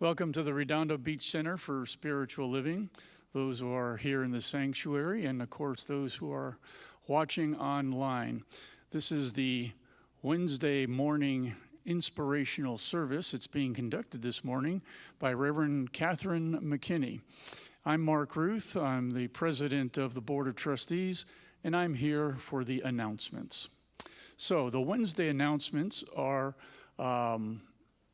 Welcome to the Redondo Beach Center for Spiritual Living, those who are here in the sanctuary, and of course those who are watching online. This is the Wednesday morning inspirational service. It's being conducted this morning by Reverend Katherine McKinney. I'm Mark Ruth. I'm the president of the Board of Trustees, and I'm here for the announcements. So the Wednesday announcements are,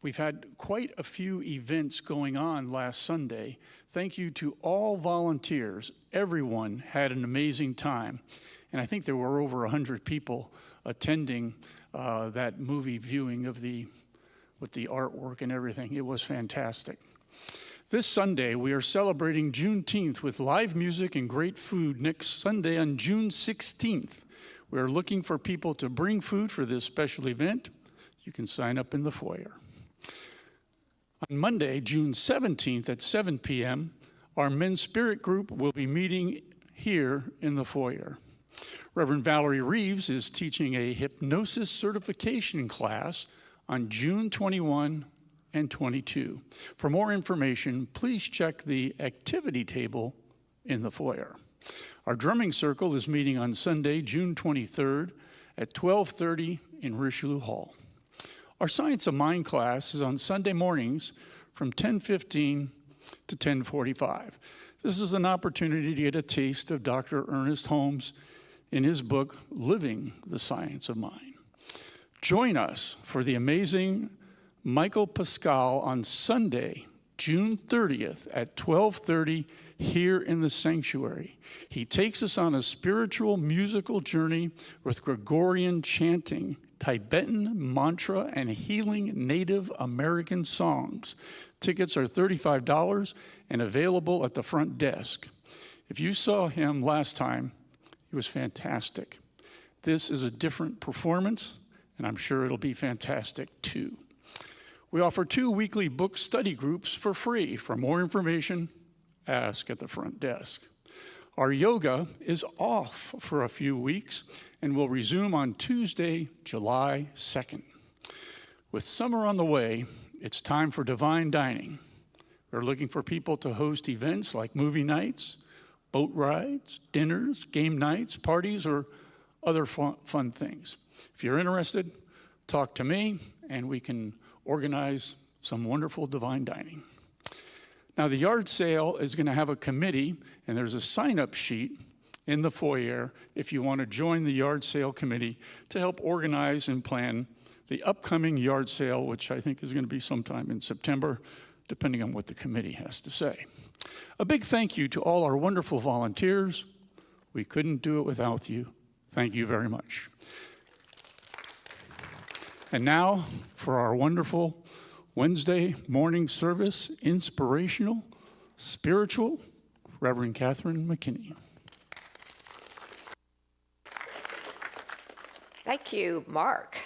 we've had quite a few events going on last Sunday. Thank you to all volunteers. Everyone had an amazing time. And I think there were over 100 people attending that movie viewing of with the artwork and everything. It was fantastic. This Sunday, we are celebrating Juneteenth with live music and great food next Sunday on June 16th. We are looking for people to bring food for this special event. You can sign up in the foyer. On Monday, June 17th at 7 p.m., our men's spirit group will be meeting here in the foyer. Reverend Valerie Reeves is teaching a hypnosis certification class on June 21 and 22. For more information, please check the activity table in the foyer. Our drumming circle is meeting on Sunday, June 23rd at 12:30 in Richelieu Hall. Our Science of Mind class is on Sunday mornings from 10:15 to 10:45. This is an opportunity to get a taste of Dr. Ernest Holmes in his book, Living the Science of Mind. Join us for the amazing Michael Pascal on Sunday, June 30th at 12:30 here in the sanctuary. He takes us on a spiritual musical journey with Gregorian chanting, Tibetan mantra, and healing Native American songs. Tickets are $35 and available at the front desk. If you saw him last time, he was fantastic. This is a different performance, and I'm sure it'll be fantastic too. We offer 2 weekly book study groups for free. For more information, ask at the front desk. Our yoga is off for a few weeks and will resume on Tuesday, July 2nd. With summer on the way, it's time for divine dining. We're looking for people to host events like movie nights, boat rides, dinners, game nights, parties, or other fun things. If you're interested, talk to me and we can organize some wonderful divine dining. Now, the yard sale is going to have a committee, and there's a sign-up sheet in the foyer if you want to join the yard sale committee to help organize and plan the upcoming yard sale, which I think is going to be sometime in September, depending on what the committee has to say. A big thank you to all our wonderful volunteers. We couldn't do it without you. Thank you very much. And now for our wonderful Wednesday morning service, inspirational, spiritual, Reverend Katherine McKinney. Thank you, Mark.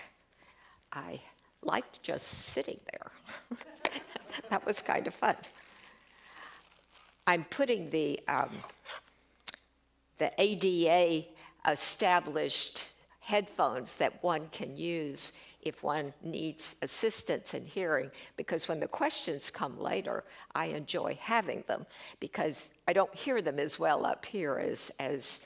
I liked just sitting there. That was kind of fun. I'm putting the ADA established headphones that one can use if one needs assistance in hearing, because when the questions come later, I enjoy having them because I don't hear them as well up here as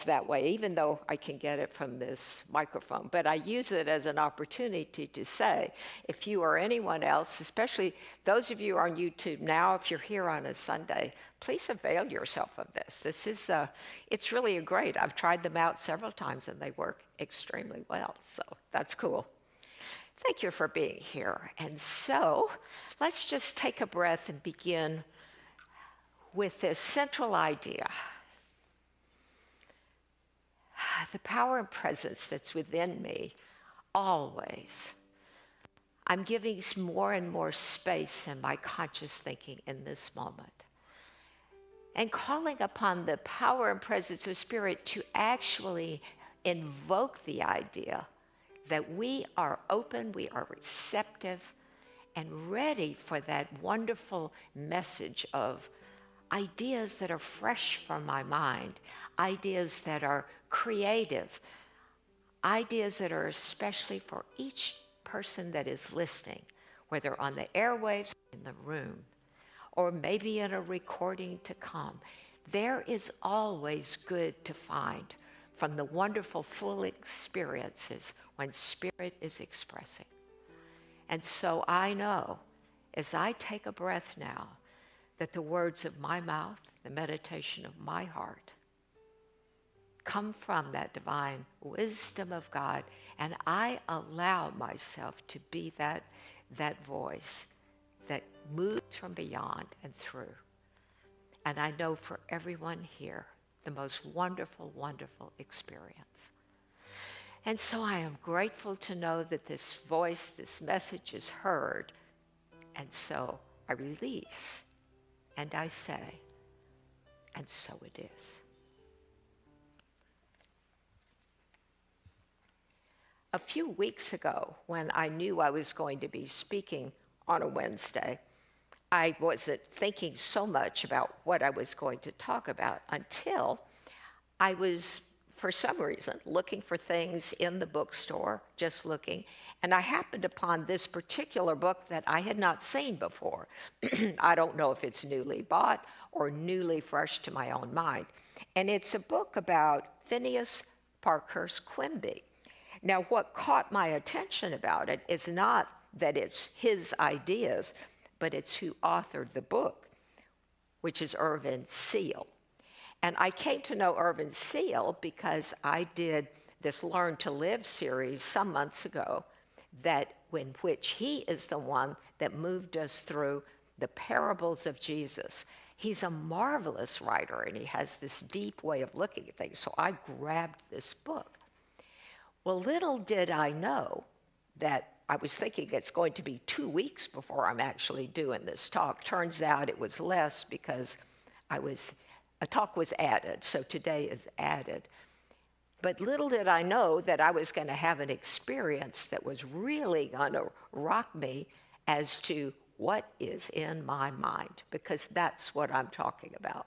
that way, even though I can get it from this microphone. But I use it as an opportunity to say, if you or anyone else, especially those of you on YouTube now, if you're here on a Sunday, please avail yourself of this. This is, it's really great. I've tried them out several times and they work extremely well, so that's cool. Thank you for being here. And so let's just take a breath and begin with this central idea. The power and presence that's within me, always. I'm giving more and more space in my conscious thinking in this moment. And calling upon the power and presence of Spirit to actually invoke the idea that we are open, we are receptive, and ready for that wonderful message of ideas that are fresh from my mind, ideas that are creative, ideas that are especially for each person that is listening, whether on the airwaves, in the room, or maybe in a recording to come. There is always good to find from the wonderful full experiences when Spirit is expressing. And so I know, as I take a breath now, that the words of my mouth, the meditation of my heart, come from that divine wisdom of God, and I allow myself to be that voice that moves from beyond and through. And I know for everyone here, the most wonderful, wonderful experience. And so I am grateful to know that this voice, this message is heard. And so I release and I say, and so it is. A few weeks ago, when I knew I was going to be speaking on a Wednesday, I wasn't thinking so much about what I was going to talk about until I was, for some reason, looking for things in the bookstore, just looking, and I happened upon this particular book that I had not seen before. I don't know if it's newly bought or newly fresh to my own mind. And it's a book about Phineas Parkhurst Quimby. Now, what caught my attention about it is not that it's his ideas, but it's who authored the book, which is Irvin Seal. And I came to know Irvin Seal because I did this Learn to Live series some months ago, in which he is the one that moved us through the parables of Jesus. He's a marvelous writer, and he has this deep way of looking at things, so I grabbed this book. Well, little did I know that I was thinking it's going to be 2 weeks before I'm actually doing this talk. Turns out it was less because a talk was added, so today is added. But little did I know that I was going to have an experience that was really going to rock me as to what is in my mind, because that's what I'm talking about.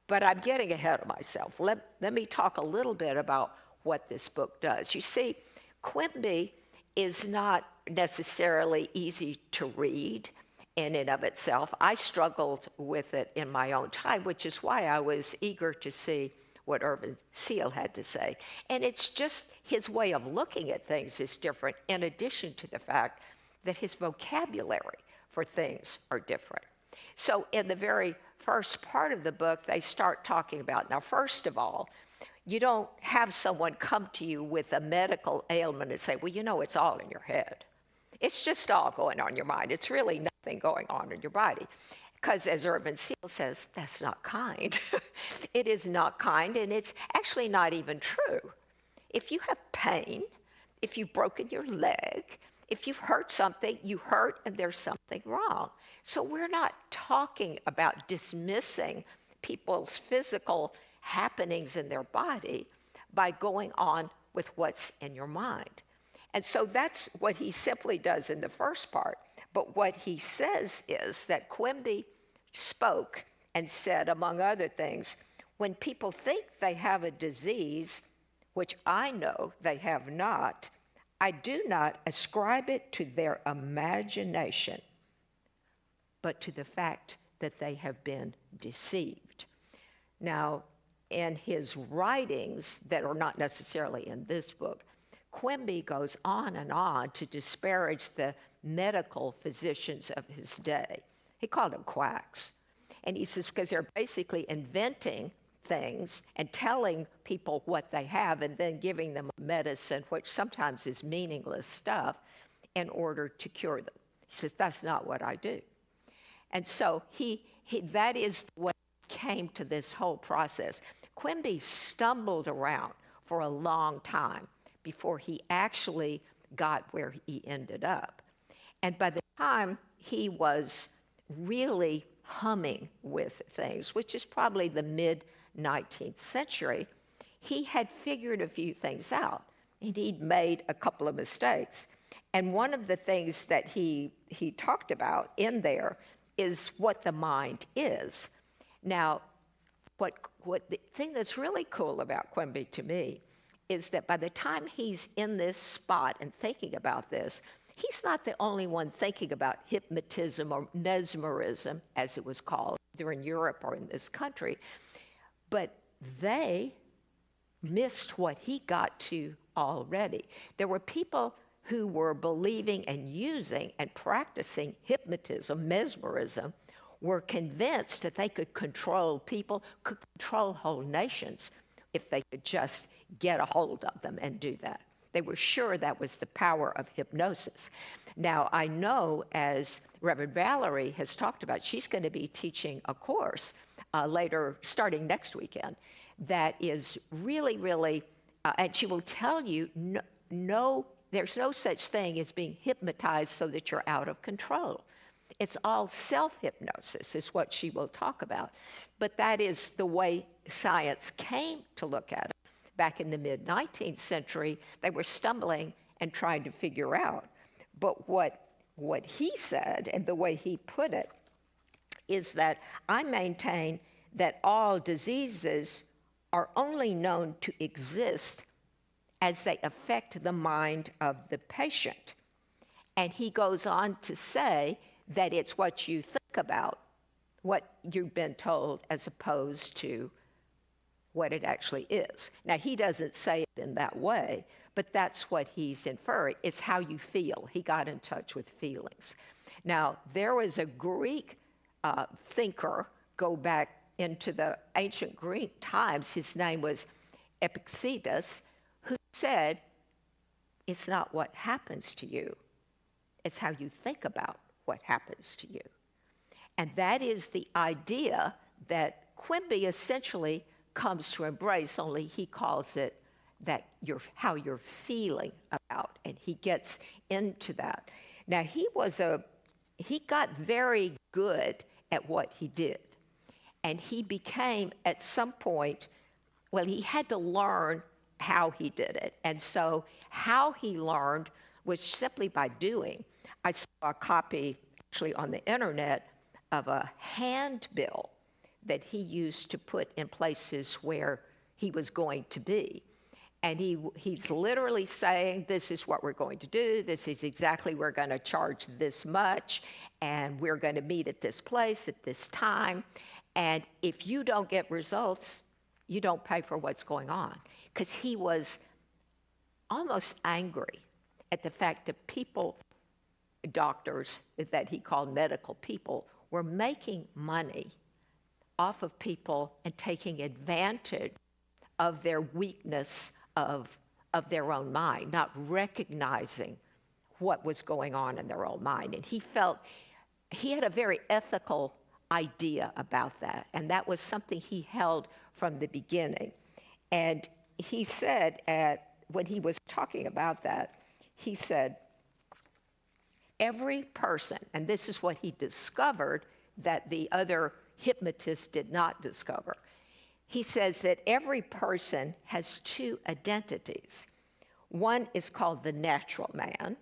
But I'm getting ahead of myself. Let me talk a little bit about what this book does. You see, Quimby is not necessarily easy to read in and of itself. I struggled with it in my own time, which is why I was eager to see what Irvin Seal had to say. And it's just his way of looking at things is different, in addition to the fact that his vocabulary for things are different. So in the very first part of the book, they start talking about, now, first of all, you don't have someone come to you with a medical ailment and say, well, you know, it's all in your head. It's just all going on in your mind. It's really nothing going on in your body. Because as Irvin Seal says, that's not kind. It is not kind, and it's actually not even true. If you have pain, if you've broken your leg, if you've hurt something, you hurt and there's something wrong. So we're not talking about dismissing people's physical happenings in their body by going on with what's in your mind. And so that's what he simply does in the first part. But what he says is that Quimby spoke and said, among other things, when people think they have a disease, which I know they have not, I do not ascribe it to their imagination, but to the fact that they have been deceived. Now, in his writings that are not necessarily in this book, Quimby goes on and on to disparage the medical physicians of his day. He called them quacks. And he says, because they're basically inventing things and telling people what they have and then giving them medicine, which sometimes is meaningless stuff, in order to cure them. He says, that's not what I do. And so that is the way he came to this whole process. Quimby stumbled around for a long time before he actually got where he ended up. And by the time he was really humming with things, which is probably the mid-19th century, he had figured a few things out, and he'd made a couple of mistakes. And one of the things that he talked about in there is what the mind is. Now, what the thing that's really cool about Quimby to me is that by the time he's in this spot and thinking about this, He's not the only one thinking about hypnotism or mesmerism, as it was called, either in Europe or in this country. But they missed what he got to already. There were people who were believing and using and practicing hypnotism, mesmerism, were convinced that they could control people, could control whole nations if they could just get a hold of them and do that. They were sure that was the power of hypnosis. Now, I know, as Reverend Valerie has talked about, she's going to be teaching a course later, starting next weekend, that is really, really, and she will tell you, there's no such thing as being hypnotized so that you're out of control. It's all self-hypnosis is what she will talk about. But that is the way science came to look at it. Back in the mid-19th century, they were stumbling and trying to figure out. But what he said, and the way he put it, is that I maintain that all diseases are only known to exist as they affect the mind of the patient. And he goes on to say that it's what you think about, what you've been told, as opposed to what it actually is. Now, he doesn't say it in that way, but that's what he's inferring. It's how you feel. He got in touch with feelings. Now, there was a Greek thinker, go back into the ancient Greek times, his name was Epictetus, who said, it's not what happens to you, it's how you think about what happens to you. And that is the idea that Quimby essentially comes to embrace, only he calls it that how you're feeling about, and he gets into that. Now, he got very good at what he did, and he became, at some point, well, he had to learn how he did it, and so how he learned was simply by doing. I saw a copy, actually on the internet, of a handbill that he used to put in places where he was going to be. And he's literally saying, this is what we're going to do, this is exactly, we're going to charge this much, and we're going to meet at this place at this time. And if you don't get results, you don't pay for what's going on. Because he was almost angry at the fact that people, doctors that he called medical people, were making money off of people and taking advantage of their weakness of their own mind, not recognizing what was going on in their own mind. And he felt he had a very ethical idea about that, and that was something he held from the beginning. And he said, when he was talking about that, he said, every person, and this is what he discovered that the other hypnotists did not discover. He says that every person has two identities. One is called the natural man,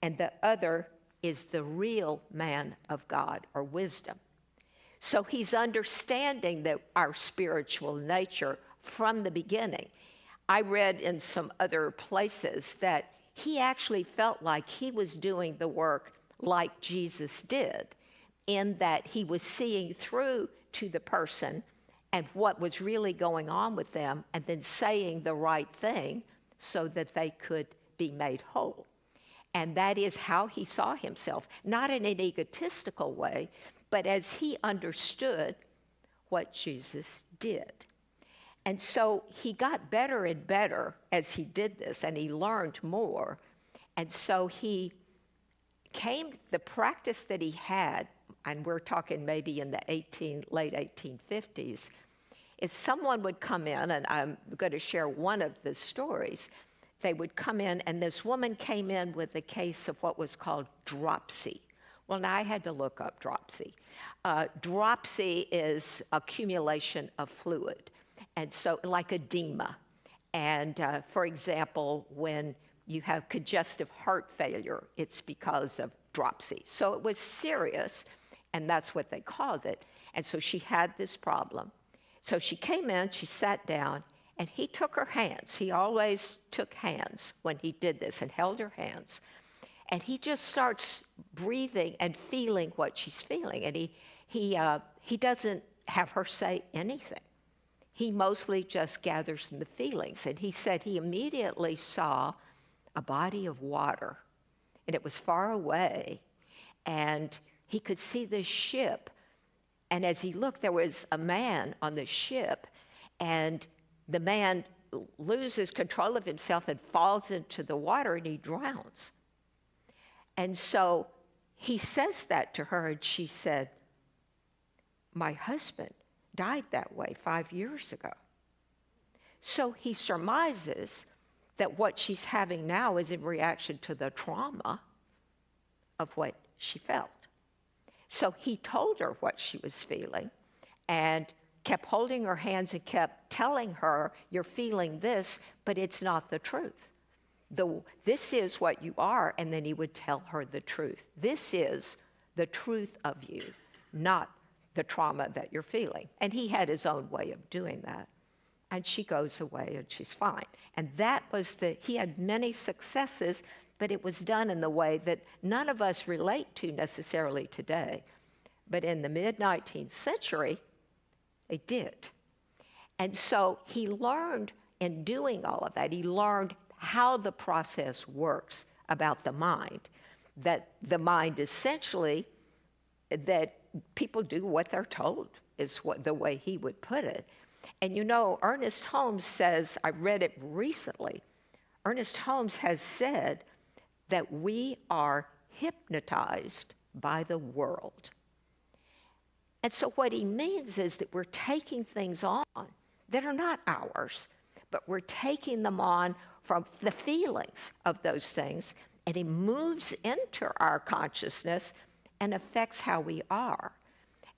and the other is the real man of God, or wisdom. So he's understanding that our spiritual nature from the beginning. I read in some other places that he actually felt like he was doing the work like Jesus did, in that he was seeing through to the person and what was really going on with them, and then saying the right thing so that they could be made whole. And that is how he saw himself, not in an egotistical way, but as he understood what Jesus did. And so he got better and better as he did this, and he learned more. And so the practice that he had, and we're talking maybe in the late 1850s, is someone would come in, and I'm going to share one of the stories. They would come in, and this woman came in with a case of what was called dropsy. Well, now I had to look up dropsy. Dropsy is accumulation of fluid, and so like edema. And for example, when you have congestive heart failure, it's because of dropsy. So it was serious, and that's what they called it. And so she had this problem. So she came in, she sat down, and he took her hands. He always took hands when he did this and held her hands. And he just starts breathing and feeling what she's feeling. And he doesn't have her say anything. He mostly just gathers the feelings. And he said he immediately saw a body of water, and it was far away, and he could see this ship. And as he looked, there was a man on the ship, and the man loses control of himself and falls into the water, and he drowns. And so he says that to her, and she said, "My husband died that way 5 years ago." So he surmises that what she's having now is in reaction to the trauma of what she felt. So he told her what she was feeling and kept holding her hands and kept telling her, "You're feeling this, but it's not the truth. This is what you are," and then he would tell her the truth. "This is the truth of you, not the trauma that you're feeling." And he had his own way of doing that. And she goes away and she's fine. And that was he had many successes, but it was done in the way that none of us relate to necessarily today. But in the mid-19th century, it did. And so he learned in doing all of that, he learned how the process works about the mind. That the mind essentially, that people do what they're told, is the way he would put it. And you know, Ernest Holmes says, I read it recently, Ernest Holmes has said that we are hypnotized by the world. And so what he means is that we're taking things on that are not ours, but we're taking them on from the feelings of those things, and he moves into our consciousness and affects how we are.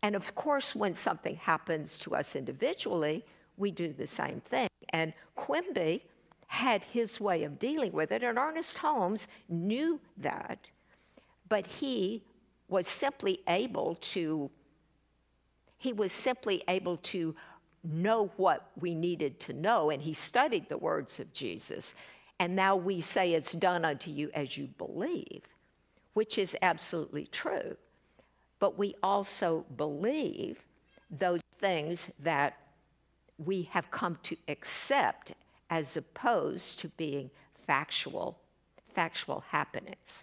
And of course, when something happens to us individually, we do the same thing. And Quimby had his way of dealing with it, and Ernest Holmes knew that, but he was simply able to know what we needed to know, and he studied the words of Jesus. And now we say, "It's done unto you as you believe," which is absolutely true. But we also believe those things that we have come to accept as opposed to being factual happenings.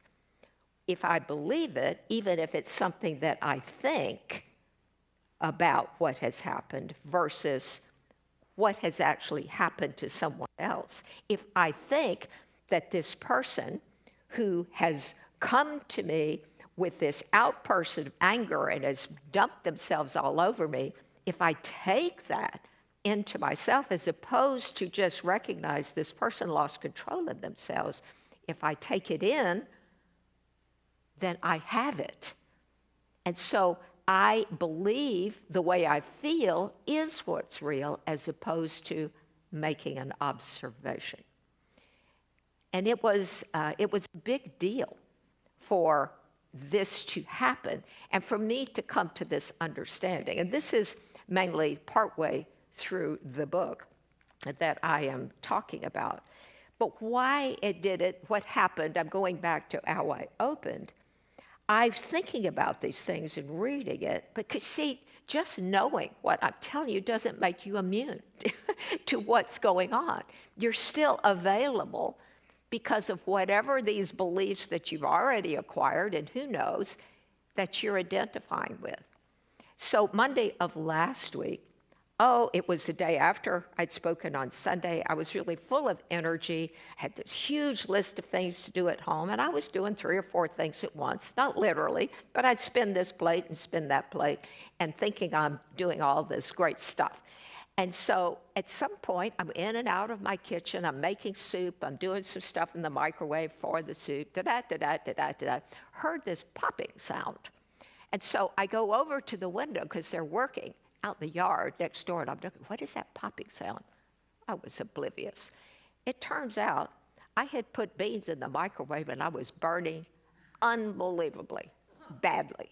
If I believe it, even if it's something that I think about what has happened versus what has actually happened to someone else. If I think that this person who has come to me with this outburst of anger and has dumped themselves all over me, if I take that into myself as opposed to just recognize this person lost control of themselves, if I take it in, then I have it. And so I believe the way I feel is what's real as opposed to making an observation. And it was a big deal for this to happen and for me to come to this understanding. And this is mainly partway through the book that I am talking about. But why it did it, what happened, I'm going back to how I opened. I'm thinking about these things and reading it, because see, just knowing what I'm telling you doesn't make you immune to what's going on. You're still available because of whatever these beliefs that you've already acquired, and who knows, that you're identifying with. So Monday of last week, it was the day after I'd spoken on Sunday. I was really full of energy, had this huge list of things to do at home, and I was doing 3 or 4 things at once, not literally, but I'd spin this plate and spin that plate and thinking I'm doing all this great stuff. And so at some point, I'm in and out of my kitchen, I'm making soup, I'm doing some stuff in the microwave for the soup, da-da-da-da-da-da-da, heard this popping sound. And so I go over to the window because they're working out in the yard next door, and I'm looking, what is that popping sound? I was oblivious. It turns out I had put beans in the microwave and I was burning unbelievably badly.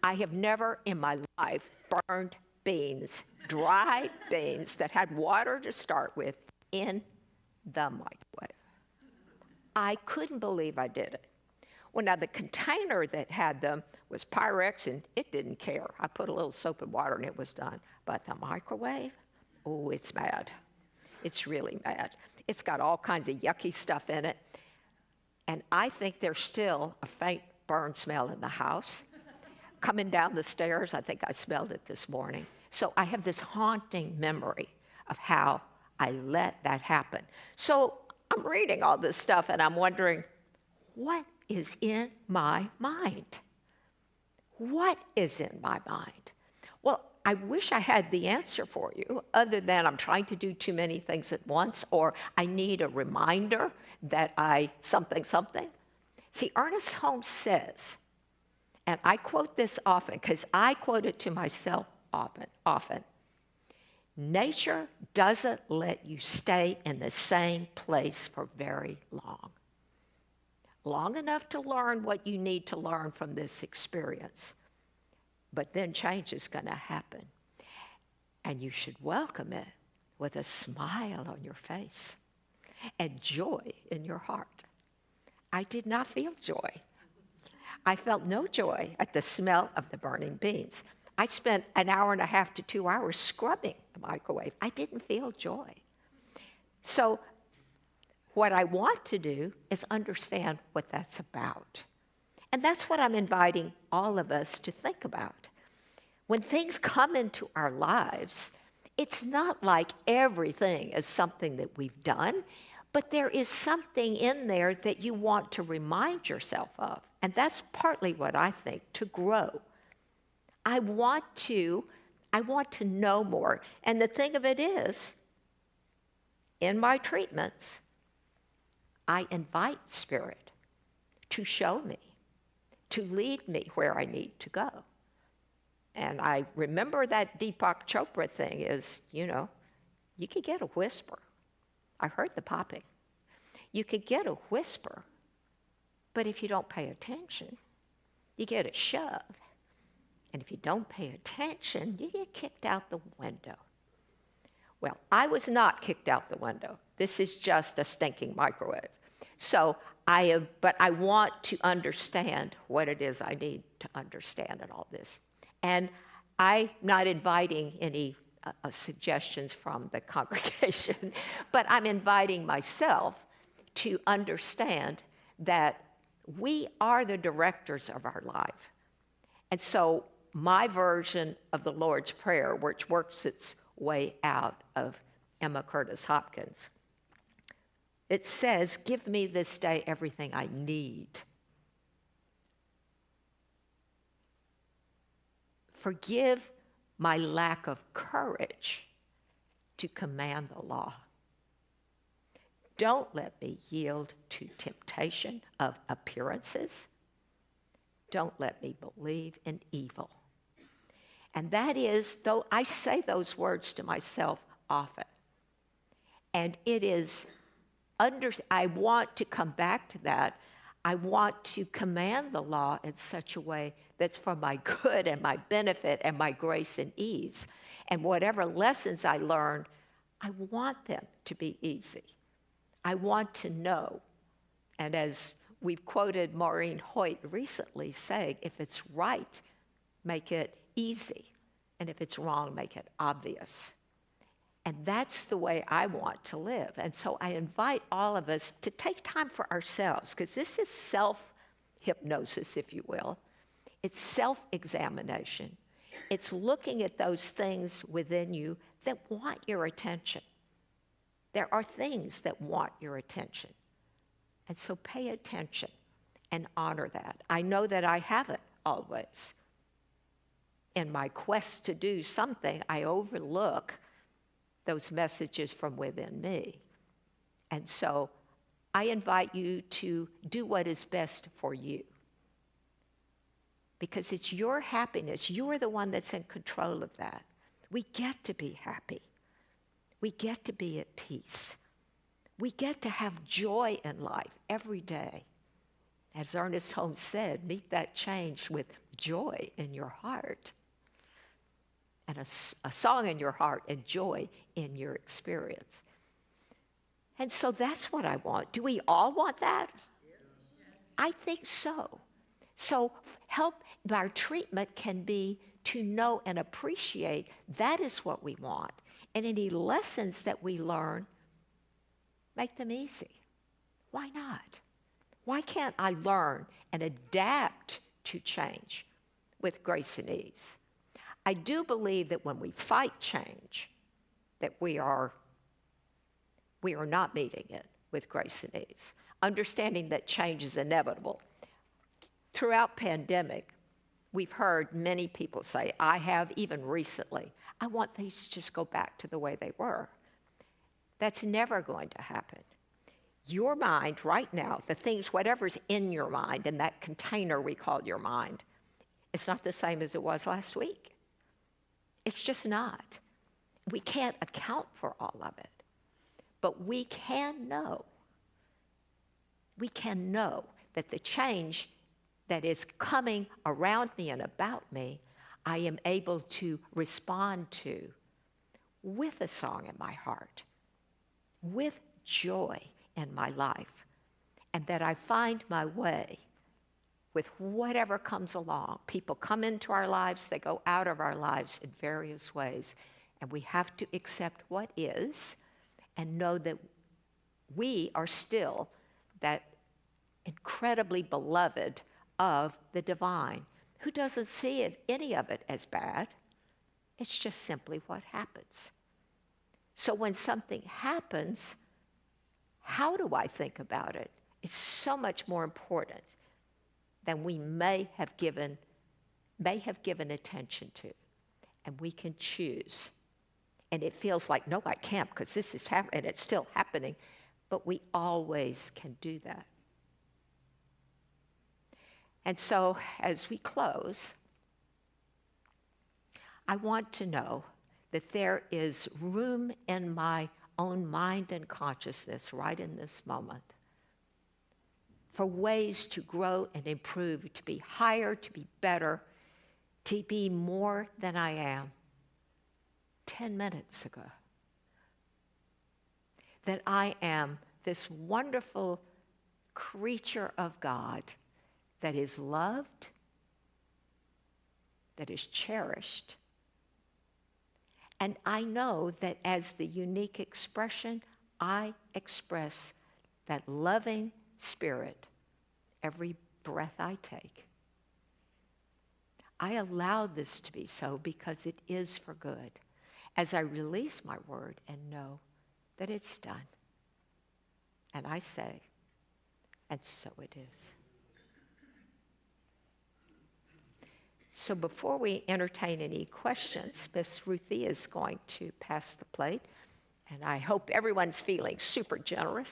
I have never in my life burned beans, dried beans that had water to start with, in the microwave. I couldn't believe I did it. Well, now the container that had them was Pyrex, and it didn't care. I put a little soap and water, and it was done. But the microwave, oh, it's bad. It's really bad. It's got all kinds of yucky stuff in it. And I think there's still a faint burn smell in the house. Coming down the stairs, I think I smelled it this morning. So I have this haunting memory of how I let that happen. So I'm reading all this stuff, and I'm wondering, what is in my mind? What is in my mind? Well, I wish I had the answer for you, other than I'm trying to do too many things at once, or I need a reminder that something. See, Ernest Holmes says, and I quote this often because I quote it to myself often. Nature doesn't let you stay in the same place for very long. Long enough to learn what you need to learn from this experience. But then change is going to happen. And you should welcome it with a smile on your face and joy in your heart. I did not feel joy. I felt no joy at the smell of the burning beans. I spent an hour and a half to 2 hours scrubbing the microwave. I didn't feel joy. So what I want to do is understand what that's about. And that's what I'm inviting all of us to think about. When things come into our lives, it's not like everything is something that we've done, but there is something in there that you want to remind yourself of. And that's partly what I think, to grow. I want to know more. And the thing of it is, in my treatments, I invite Spirit to show me, to lead me where I need to go. And I remember that Deepak Chopra thing is, you could get a whisper. I heard the popping. You could get a whisper, but if you don't pay attention, you get a shove. And if you don't pay attention, you get kicked out the window. Well, I was not kicked out the window. This is just a stinking microwave. So but I want to understand what it is I need to understand in all this. And I'm not inviting any suggestions from the congregation, but I'm inviting myself to understand that we are the directors of our life. And so my version of the Lord's Prayer, which works its way out of Emma Curtis Hopkins, it says, give me this day everything I need. Forgive my lack of courage to command the law. Don't let me yield to temptation of appearances. Don't let me believe in evil. And that is, though I say those words to myself often, and it is, I want to come back to that. I want to command the law in such a way that's for my good and my benefit and my grace and ease. And whatever lessons I learn, I want them to be easy. I want to know. And as we've quoted Maureen Hoyt recently saying, if it's right, make it easy. And if it's wrong, make it obvious. And that's the way I want to live. And so I invite all of us to take time for ourselves, because this is self-hypnosis, if you will. It's self-examination. It's looking at those things within you that want your attention. There are things that want your attention. And so pay attention and honor that. I know that I haven't always. In my quest to do something, I overlook those messages from within me. And so I invite you to do what is best for you. Because it's your happiness. You're the one that's in control of that. We get to be happy. We get to be at peace. We get to have joy in life every day. As Ernest Holmes said, meet that change with joy in your heart. And a song in your heart and joy in your experience. And so that's what I want. Do we all want that? I think so. So our treatment can be to know and appreciate that is what we want. And any lessons that we learn, make them easy. Why not? Why can't I learn and adapt to change with grace and ease? I do believe that when we fight change, that we are not meeting it with grace and ease. Understanding that change is inevitable. Throughout pandemic, we've heard many people say, I have even recently, I want things to just go back to the way they were. That's never going to happen. Your mind right now, the things, whatever's in your mind, in that container we call your mind, it's not the same as it was last week. It's just not. We can't account for all of it. But we can know that the change that is coming around me and about me, I am able to respond to with a song in my heart, with joy in my life, and that I find my way with whatever comes along. People come into our lives, they go out of our lives in various ways, and we have to accept what is and know that we are still that incredibly beloved of the divine, who doesn't see any of it as bad. It's just simply what happens. So when something happens, how do I think about it? It's so much more important than we may have given attention to. And we can choose. And it feels like, no, I can't, because this is happening, and it's still happening. But we always can do that. And so as we close, I want to know that there is room in my own mind and consciousness right in this moment for ways to grow and improve, to be higher, to be better, to be more than I am 10 minutes ago. That I am this wonderful creature of God that is loved, that is cherished. And I know that as the unique expression, I express that loving spirit every breath I take. I allow this to be so because it is for good, as I release my word and know that it's done. And I say, and so it is. So before we entertain any questions, Miss Ruthie is going to pass the plate. And I hope everyone's feeling super generous.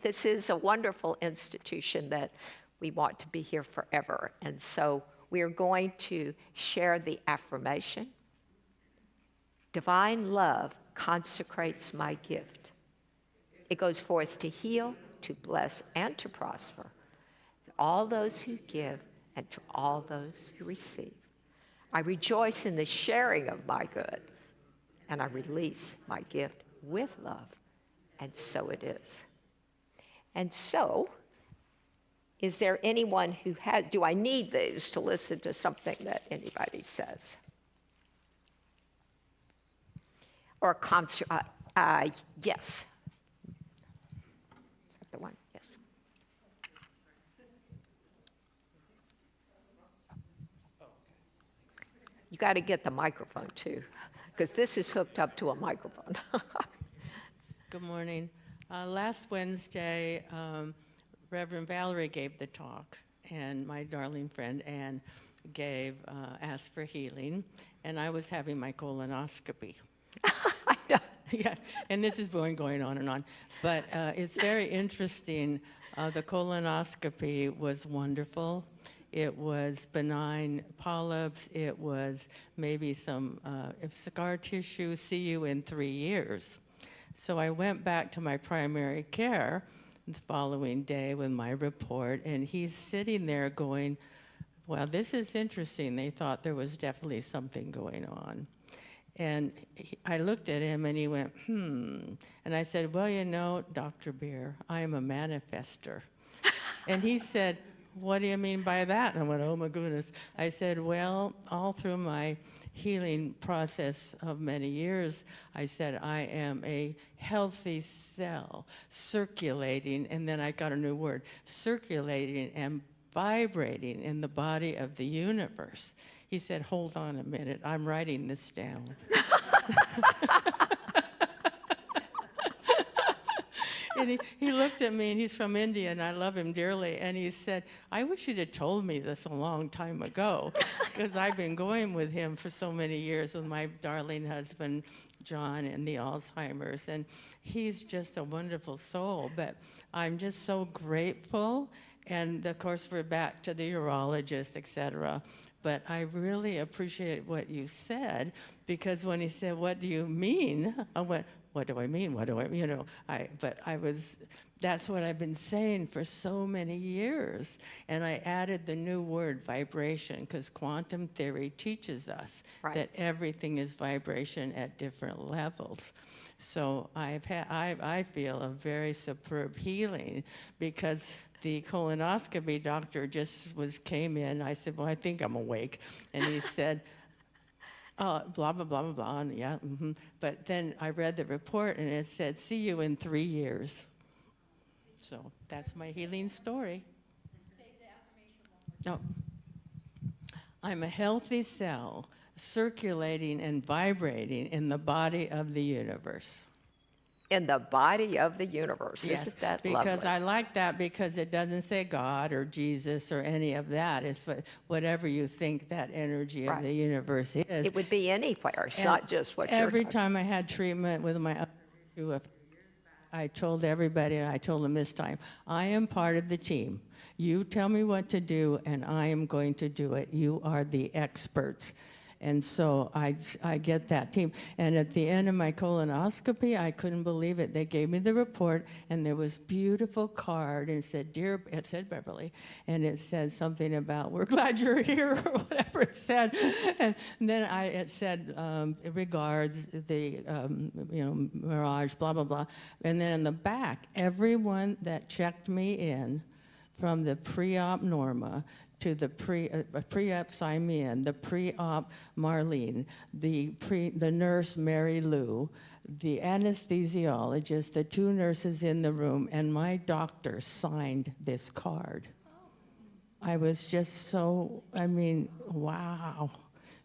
This is a wonderful institution that we want to be here forever. And so we are going to share the affirmation. Divine love consecrates my gift. It goes forth to heal, to bless, and to prosper to all those who give and to all those who receive. I rejoice in the sharing of my good, and I release my gift with love, and so it is. And so, is there anyone who do I need these to listen to something that anybody says? Or a concert, yes. Is that the one? Yes. You got to get the microphone too, because this is hooked up to a microphone. Good morning. Last Wednesday, Reverend Valerie gave the talk, and my darling friend Ann asked for healing, and I was having my colonoscopy. I know. Yeah, and this is going on and on. But it's very interesting. The colonoscopy was wonderful. It was benign polyps. It was maybe some scar tissue. See you in 3 years. So I went back to my primary care the following day with my report, and he's sitting there going, well, this is interesting. They thought there was definitely something going on. And I looked at him, and he went, And I said, well, you know, Dr. Beer, I am a manifester. And he said, what do you mean by that? And I went, oh my goodness. I said, well, all through my healing process of many years, I said, I am a healthy cell, circulating, and then I got a new word, circulating and vibrating in the body of the universe. He said, hold on a minute, I'm writing this down. And he looked at me, and he's from India, and I love him dearly, and he said, I wish you'd have told me this a long time ago, because I've been going with him for so many years with my darling husband, John, and the Alzheimer's, and he's just a wonderful soul, but I'm just so grateful, and of course we're back to the urologist, et cetera. But I really appreciate what you said, because when he said, what do you mean? I went, what do I mean? What do I, you know, that's what I've been saying for so many years. And I added the new word, vibration, because quantum theory teaches us that everything is vibration at different levels. So I feel a very superb healing, because the colonoscopy doctor came in. I said, well, I think I'm awake. And he said, blah, blah, blah, blah, blah, and yeah, mm-hmm. But then I read the report, and it said, see you in 3 years. So that's my healing story. Say the affirmation one more time. Oh. I'm a healthy cell, circulating and vibrating in the body of the universe. In the body of the universe. Yes, Isn't that because lovely? I like that, because it doesn't say God or Jesus or any of that. It's whatever you think that energy of the universe is. It would be anywhere. It's And not just what you're every talking. time I had treatment with my other issue a few years back, I told everybody, and I told them this time, I am part of the team. You tell me what to do, and I am going to do it. You are the experts. And so I get that team. And at the end of my colonoscopy, I couldn't believe it. They gave me the report, and there was beautiful card, and it said Beverly, and it said something about, we're glad you're here, or whatever it said. And then it said, regards, the, Mirage, blah, blah, blah. And then in the back, everyone that checked me in, from the pre-op Norma to the pre-op Simeon, the pre-op Marlene, the nurse Mary Lou, the anesthesiologist, the 2 nurses in the room, and my doctor signed this card. I was just so, wow.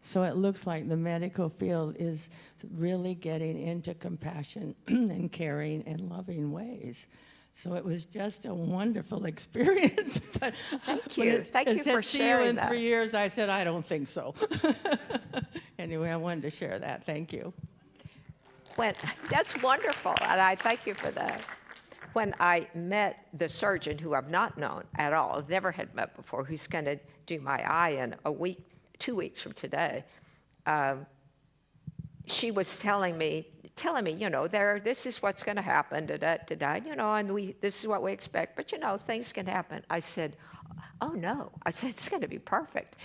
So it looks like the medical field is really getting into compassion and caring and loving ways. So it was just a wonderful experience. But Thank when you. Thank you for see you sharing in that. 3 years, I said, I don't think so. Anyway, I wanted to share that. Thank you. That's wonderful, and I thank you for that. When I met the surgeon, who I've not known at all, never had met before, who's going to do my eye in a week, 2 weeks from today, she was telling me, this is what's going to happen, and this is what we expect, but things can happen. I said, oh no. I said, it's going to be perfect.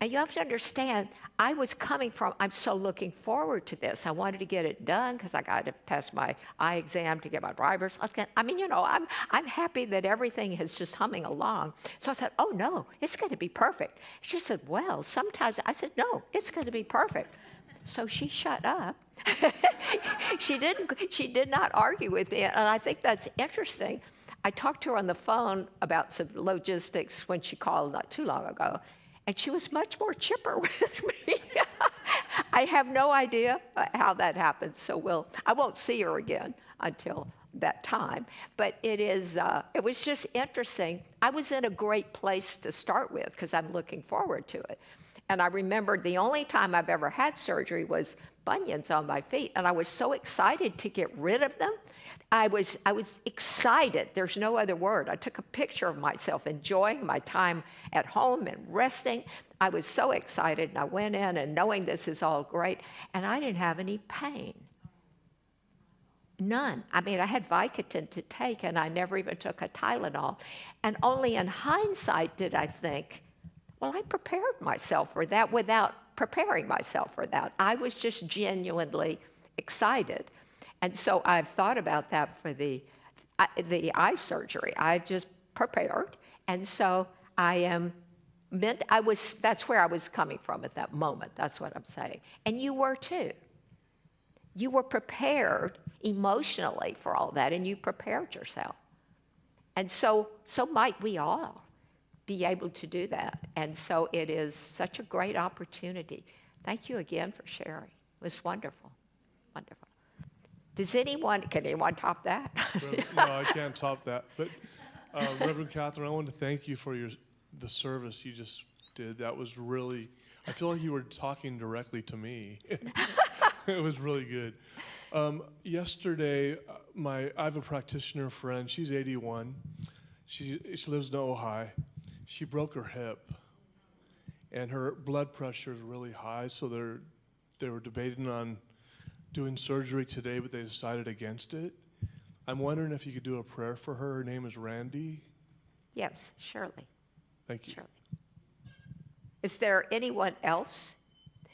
And you have to understand, I was coming from, I'm so looking forward to this. I wanted to get it done because I got to pass my eye exam to get my driver's license. I'm happy that everything is just humming along. So I said, oh no, it's going to be perfect. She said, well, sometimes, I said, no, it's going to be perfect. So she shut up. She did not argue with me, and I think that's interesting. I talked to her on the phone about some logistics when she called not too long ago, and she was much more chipper with me. I have no idea how that happened, so I won't see her again until that time. But it was just interesting. I was in a great place to start with because I'm looking forward to it. And I remembered the only time I've ever had surgery was bunions on my feet, and I was so excited to get rid of them. I was excited. There's no other word. I took a picture of myself enjoying my time at home and resting. I was so excited, and I went in and knowing this is all great, and I didn't have any pain. None. I had Vicodin to take, and I never even took a Tylenol. And only in hindsight did I think, well, I prepared myself for that without preparing myself for that. I was just genuinely excited. And so I've thought about that for the eye surgery. I just prepared, And so that's where I was coming from at that moment. That's what I'm saying. And you were too. You were prepared emotionally for all that, and you prepared yourself. And so might we all be able to do that. And so it is such a great opportunity. Thank you again for sharing. It was wonderful, wonderful. Can anyone top that? No, I can't top that. But Reverend Katherine, I want to thank you for the service you just did. That was really, I feel like you were talking directly to me. It was really good. Yesterday, I have a practitioner friend. She's 81. She lives in Ojai. She broke her hip, and her blood pressure is really high. So they were debating on doing surgery today, but they decided against it. I'm wondering if you could do a prayer for her. Her name is Randy. Yes, surely. Thank you. Surely. Is there anyone else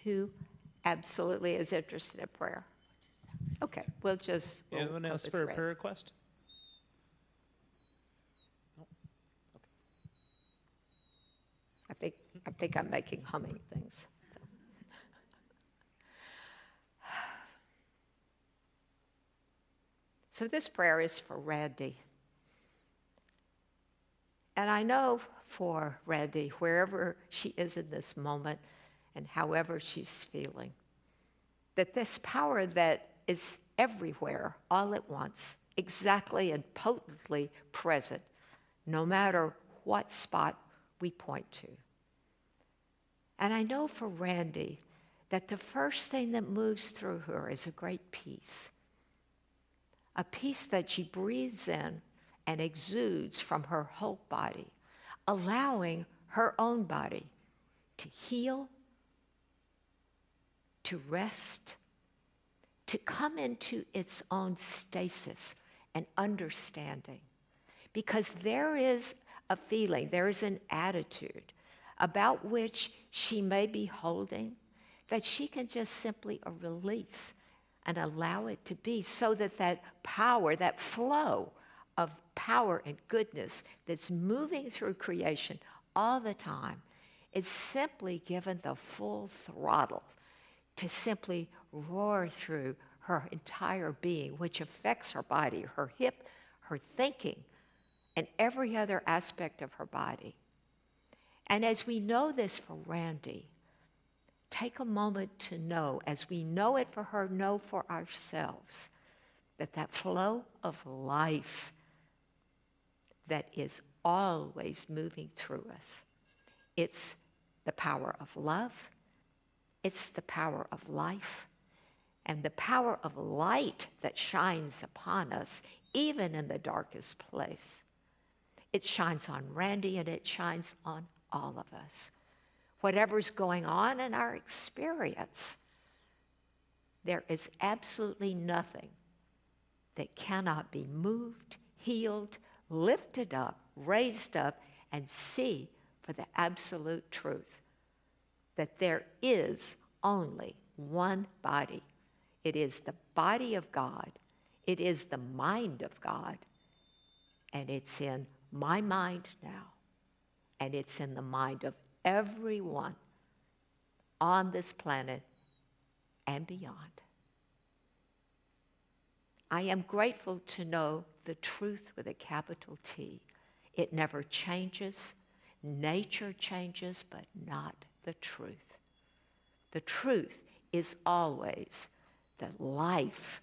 who absolutely is interested in prayer? Okay, we'll Anyone else for a prayer request? No. Okay. I think I'm making humming things. So this prayer is for Randy. And I know for Randy, wherever she is in this moment and however she's feeling, that this power that is everywhere all at once, exactly and potently present, no matter what spot we point to. And I know for Randy that the first thing that moves through her is a great peace. A peace that she breathes in and exudes from her whole body, allowing her own body to heal, to rest, to come into its own stasis and understanding. Because there is a feeling, there is an attitude about which she may be holding that she can just simply release and allow it to be, so that that power, that flow of power and goodness that's moving through creation all the time is simply given the full throttle to simply roar through her entire being, which affects her body, her hip, her thinking, and every other aspect of her body. And as we know this for Randy, take a moment to know, as we know it for her, know for ourselves, that that flow of life that is always moving through us, it's the power of love, it's the power of life, and the power of light that shines upon us, even in the darkest place. It shines on Randy and it shines on all of us. Whatever's going on in our experience, there is absolutely nothing that cannot be moved, healed, lifted up, raised up, and see for the absolute truth that there is only one body. It is the body of God. It is the mind of God. And it's in my mind now. And it's in the mind of everyone on this planet and beyond. I am grateful to know the truth with a capital T. It never changes. Nature changes, but not the truth. The truth is always that life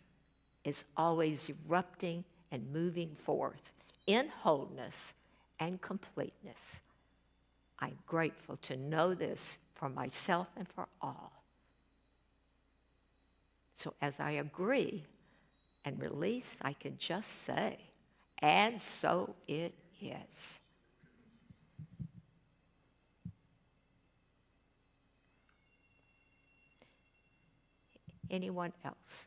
is always erupting and moving forth in wholeness and completeness. I'm grateful to know this for myself and for all. So as I agree and release, I can just say, and so it is. Anyone else?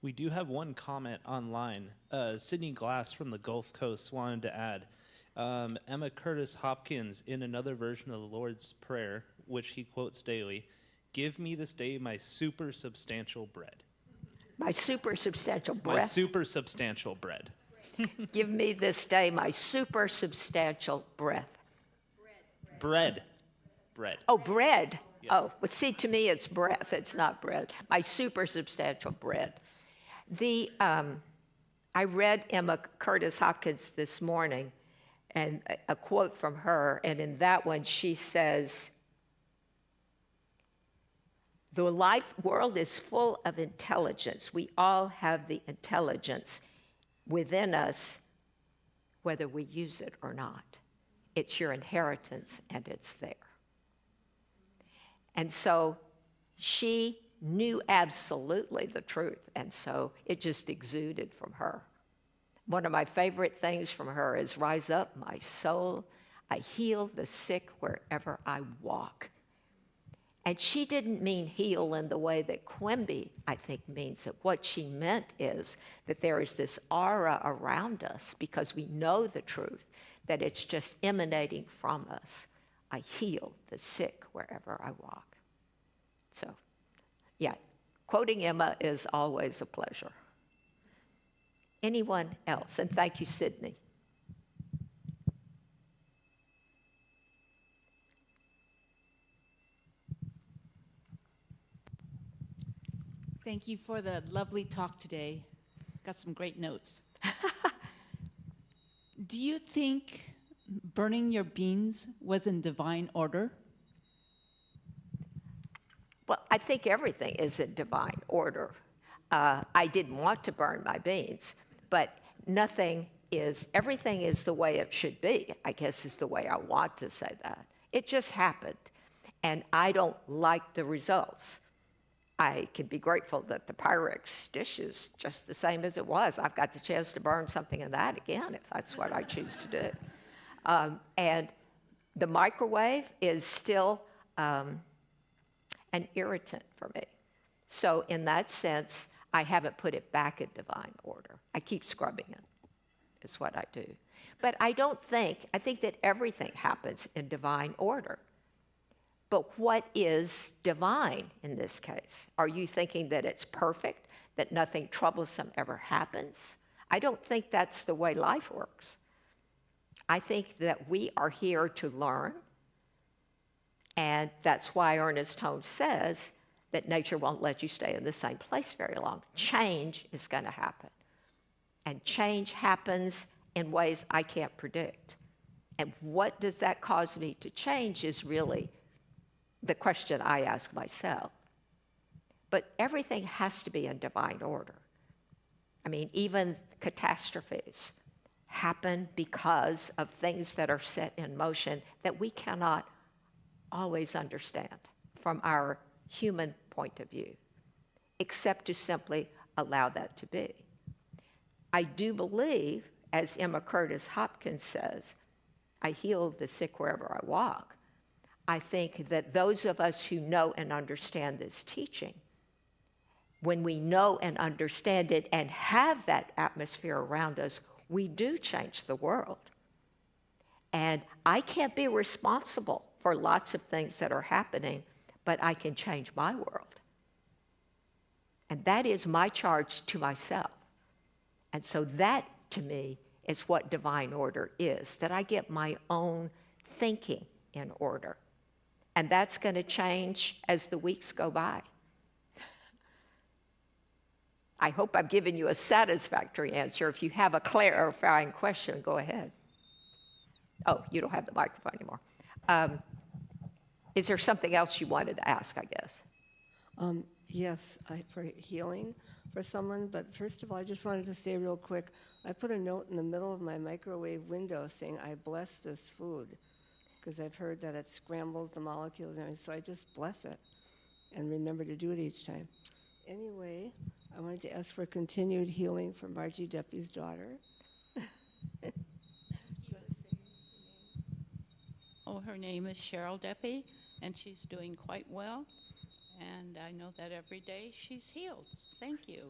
We do have one comment online. Sydney Glass from the Gulf Coast wanted to add, Emma Curtis Hopkins, in another version of the Lord's Prayer, which he quotes daily, "Give me this day my super substantial bread." My super substantial My breath. super substantial bread. Give me this day my super substantial breath. Bread. Bread. Oh, bread. Yes. Oh, but see, to me, it's breath. It's not bread. My super substantial bread. I read Emma Curtis Hopkins this morning, and a quote from her, and in that one she says, "The world is full of intelligence. We all have the intelligence within us, whether we use it or not. It's your inheritance, and it's there." And so she knew absolutely the truth, and so it just exuded from her. One of my favorite things from her is, "Rise up, my soul. I heal the sick wherever I walk." And she didn't mean heal in the way that Quimby, I think, means it. What she meant is that there is this aura around us because we know the truth, that it's just emanating from us. I heal the sick wherever I walk. So, yeah, quoting Emma is always a pleasure. Anyone else? And thank you, Sydney. Thank you for the lovely talk today. Got some great notes. Do you think burning your beans was in divine order? Well, I think everything is in divine order. I didn't want to burn my beans, but everything is the way it should be, I guess is the way I want to say that. It just happened, and I don't like the results. I can be grateful that the Pyrex dish is just the same as it was. I've got the chance to burn something in that again, if that's what I choose to do. And the microwave is still an irritant for me. So in that sense, I haven't put it back in divine order. I keep scrubbing it, is what I do. But I think that everything happens in divine order. But what is divine in this case? Are you thinking that it's perfect, that nothing troublesome ever happens? I don't think that's the way life works. I think that we are here to learn, and that's why Ernest Holmes says that nature won't let you stay in the same place very long. Change is going to happen. And change happens in ways I can't predict. And what does that cause me to change is really the question I ask myself. But everything has to be in divine order. I mean, even catastrophes happen because of things that are set in motion that we cannot always understand from our human point of view, except to simply allow that to be. I do believe, as Emma Curtis Hopkins says, I heal the sick wherever I walk. I think that those of us who know and understand this teaching, when we know and understand it and have that atmosphere around us, we do change the world. And I can't be responsible for lots of things that are happening, but I can change my world. And that is my charge to myself. And so that, to me, is what divine order is, that I get my own thinking in order. And that's going to change as the weeks go by. I hope I've given you a satisfactory answer. If you have a clarifying question, go ahead. Oh, you don't have the microphone anymore. Is there something else you wanted to ask, I guess? Yes, for healing for someone, but first of all, I just wanted to say real quick, I put a note in the middle of my microwave window saying, I bless this food, because I've heard that it scrambles the molecules and everything, so I just bless it and remember to do it each time. Anyway, I wanted to ask for continued healing for Margie Deppy's daughter. Oh, her name is Cheryl Deppy, and she's doing quite well. And I know that every day she's healed. Thank you.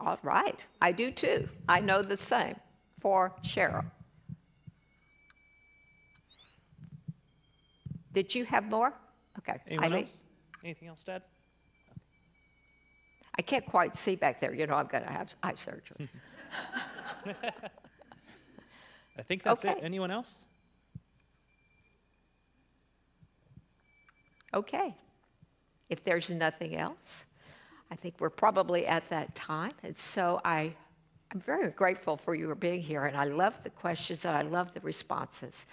All right, I do too. I know the same for Cheryl. Did you have more? Okay. Anyone else? Anything else, Dad? I can't quite see back there. You know, I'm going to have eye surgery. I think that's it. Okay. Anyone else? Okay. If there's nothing else, I think we're probably at that time. And so I'm very grateful for you being here, and I love the questions and I love the responses.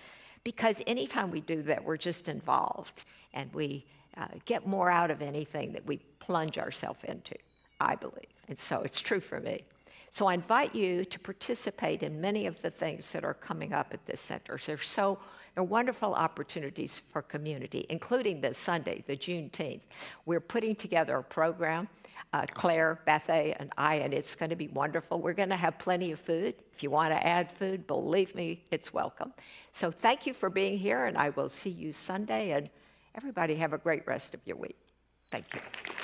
Because anytime we do that, we're just involved, and we get more out of anything that we plunge ourselves into, I believe. And so it's true for me. So I invite you to participate in many of the things that are coming up at this center. There are wonderful opportunities for community, including this Sunday, the Juneteenth. We're putting together a program, Claire, Bethay, and I, and it's going to be wonderful. We're going to have plenty of food. If you want to add food, believe me, it's welcome. So thank you for being here, and I will see you Sunday, and everybody have a great rest of your week. Thank you.